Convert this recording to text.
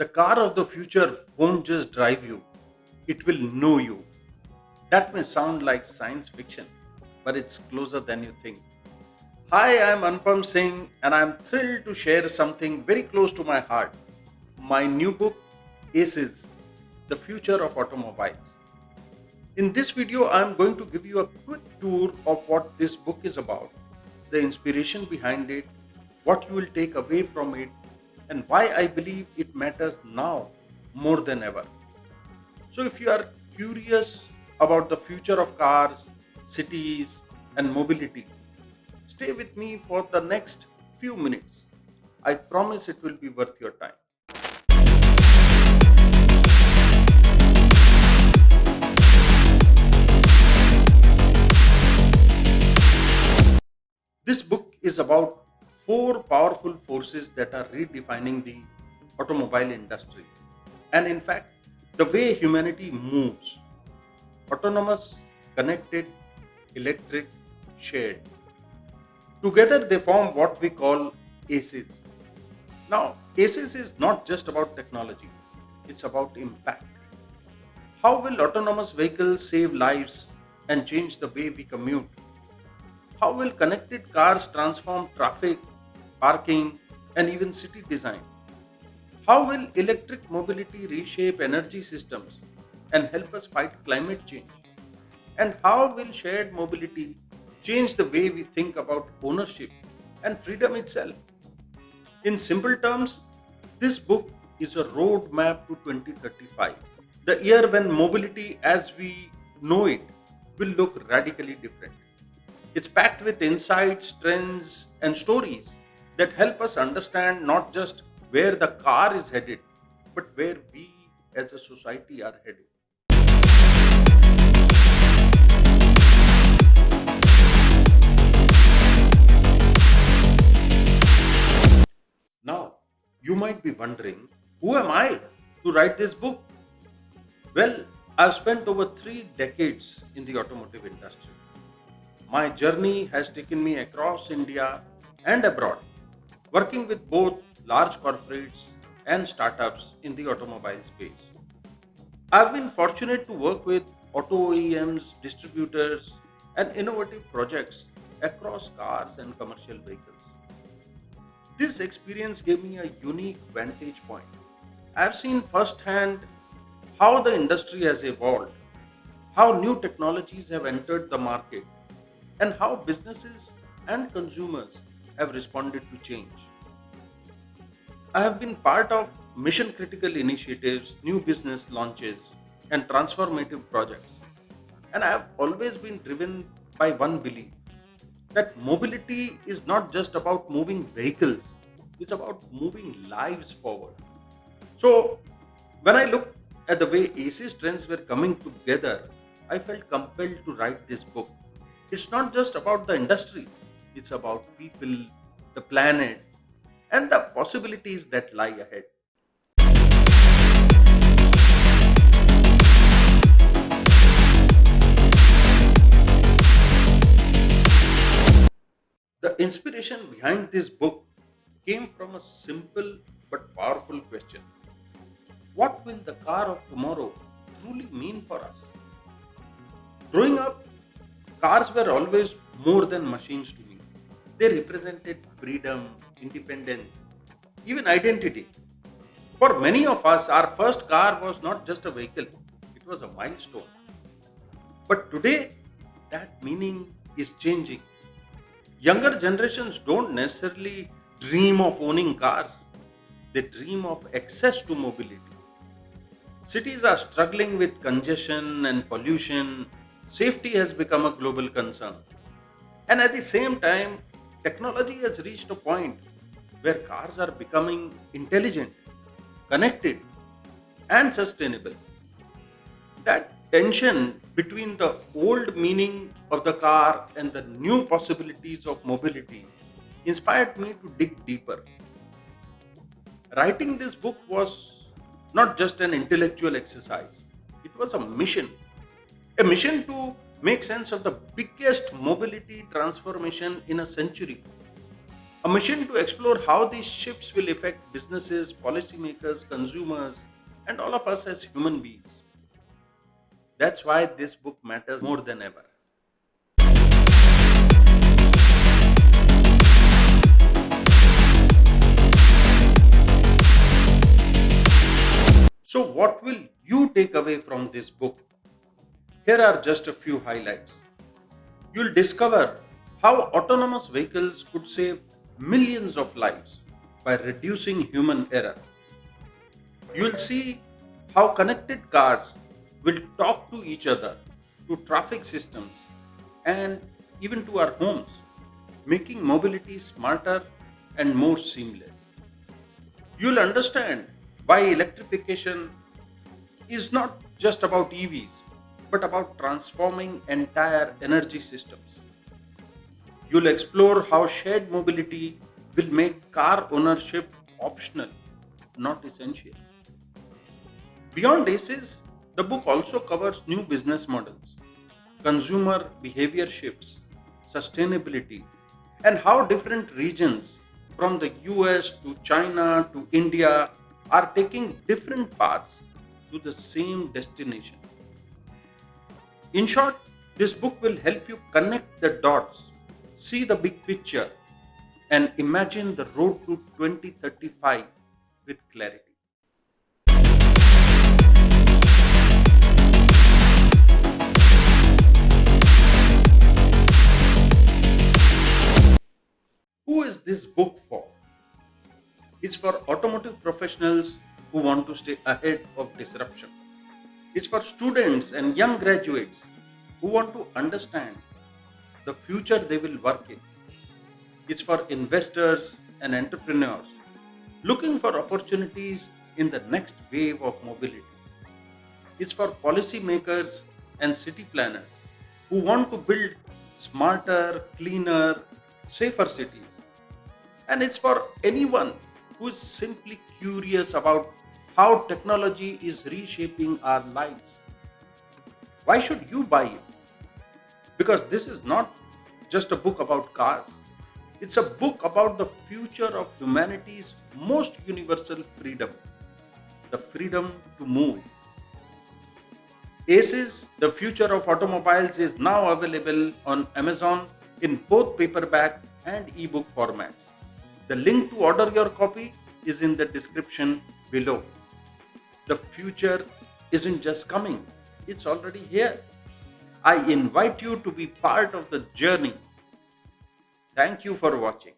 car of the future won't just drive you, it will know you. That may sound like science fiction, but it's closer than you think. Hi, I'm Anupam Singh, and I'm thrilled to share something very close to my heart. My new book, ACES, The Future of Automobiles. In this video, I'm going to give you a quick tour of what this book is about, the inspiration behind it, what you will take away from it, and why I believe it matters now more than ever. So, if you are curious about the future of cars, cities, and mobility, stay with me for the next few minutes. I promise it will be worth your time. This book is about four powerful forces that are redefining the automobile industry and, in fact, the way humanity moves: autonomous, connected, electric, shared. Together, they form what we call ACES. Now, ACES is not just about technology, it's about impact. How will autonomous vehicles save lives and change the way we commute? How will connected cars transform traffic, parking, and even city design? How will electric mobility reshape energy systems and help us fight climate change? And how will shared mobility change the way we think about ownership and freedom itself? In simple terms, this book is a roadmap to 2035, the year when mobility as we know it will look radically different. It's packed with insights, trends, and stories that help us understand not just where the car is headed, but where we as a society are headed. Now, you might be wondering, who am I to write this book? Well, I've spent over 3 decades in the automotive industry. My journey has taken me across India and abroad, working with both large corporates and startups in the automobile space. I've been fortunate to work with auto OEMs, distributors, and innovative projects across cars and commercial vehicles. This experience gave me a unique vantage point. I've seen firsthand how the industry has evolved, how new technologies have entered the market, and how businesses and consumers have responded to change. I have been part of mission critical initiatives, new business launches, and transformative projects. And I have always been driven by one belief that mobility is not just about moving vehicles, it's about moving lives forward. So, when I looked at the way ACES trends were coming together, I felt compelled to write this book. It's not just about the industry, it's about people, the planet, and the possibilities that lie ahead. The inspiration behind this book came from a simple but powerful question: what will the car of tomorrow truly mean for us? Growing up, cars were always more than machines to me. They represented freedom, independence, even identity. For many of us, our first car was not just a vehicle, it was a milestone. But today, that meaning is changing. Younger generations don't necessarily dream of owning cars, they dream of access to mobility. Cities are struggling with congestion and pollution. Safety has become a global concern. And at the same time, technology has reached a point where cars are becoming intelligent, connected, and sustainable. That tension between the old meaning of the car and the new possibilities of mobility inspired me to dig deeper. Writing this book was not just an intellectual exercise, it was a mission to make sense of the biggest mobility transformation in a century, A mission to explore how these shifts will affect businesses, policymakers, consumers, and all of us as human beings. That's why this book matters more than ever. So, what will you take away from this book? Here are just a few highlights. You'll discover how autonomous vehicles could save millions of lives by reducing human error. You'll see how connected cars will talk to each other, to traffic systems, and even to our homes, making mobility smarter and more seamless. You'll understand why electrification is not just about EVs, but about transforming entire energy systems. You'll explore how shared mobility will make car ownership optional, not essential. Beyond ACES, the book also covers new business models, consumer behavior shifts, sustainability, and how different regions from the US to China to India are taking different paths to the same destination. In short, this book will help you connect the dots, see the big picture, and imagine the road to 2035 with clarity. Who is this book for? It's for automotive professionals who want to stay ahead of disruption. It's for students and young graduates who want to understand the future they will work in. It's for investors and entrepreneurs looking for opportunities in the next wave of mobility. It's for policymakers and city planners who want to build smarter, cleaner, safer cities. And it's for anyone who is simply curious about how technology is reshaping our lives. Why should you buy it? Because this is not just a book about cars, it's a book about the future of humanity's most universal freedom, the freedom to move. ACES, The Future of Automobiles, is now available on Amazon in both paperback and ebook formats. The link to order your copy is in the description below. The future isn't just coming, it's already here. I invite you to be part of the journey. Thank you for watching.